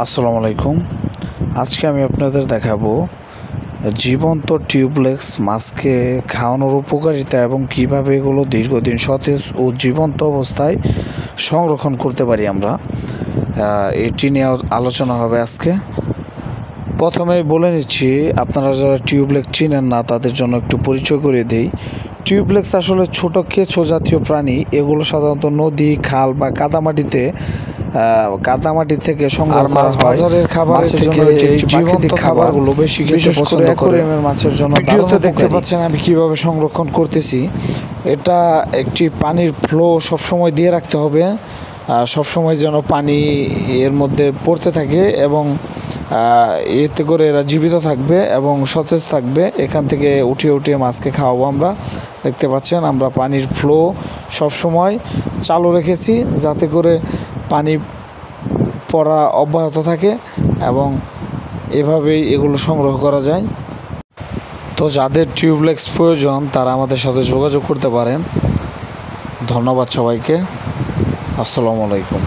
আসসালামু আলাইকুম। আজকে আমি আপনাদের দেখাবো জীবন্ত টিউবলেক্স মাছকে খাওয়ানোর উপকারিতা এবং কিভাবে এগুলো দীর্ঘদিন সতেজ ও জীবন্ত অবস্থায় সংরক্ষণ করতে পারি আমরা। এটি নিয়ে আলোচনা হবে আজকে। প্রথমেই বলে নিচ্ছি, আপনারা যারা টিউবলেক্স চিনেন না তাদের জন্য একটু পরিচয় করে দিই। টিউবলেক্স আসলে ছোট কেঁচো জাতীয় প্রাণী। এগুলো সাধারণত নদী, খাল বা কাদামাটি থেকে সংগ্রহ করা হয়। বাজারের খাবারের থেকে এই জীবন্ত খাবারগুলো বেশি খেতে পছন্দ করে। মাছের জন্য ভিডিওতে দেখতে পাচ্ছেন আমি কিভাবে সংরক্ষণ করতেছি। এটা একটি পানির ফ্লো সবসময় দিয়ে রাখতে হবে, সবসময় যেন পানি এর মধ্যে পড়তে থাকে এবং এতে করে এরা জীবিত থাকবে এবং সতেজ থাকবে। এখান থেকে উঠিয়ে মাছকে খাওয়াবো আমরা। দেখতে পাচ্ছেন আমরা পানির ফ্লো সবসময় চালু রেখেছি যাতে করে পানি পড়া অব্যাহত থাকে এবং এভাবেই এগুলো সংগ্রহ করা যায়। তো যাদের টিউবলেক্স প্রয়োজন তারা আমাদের সাথে যোগাযোগ করতে পারেন। ধন্যবাদ সবাইকে। আসসালামু আলাইকুম।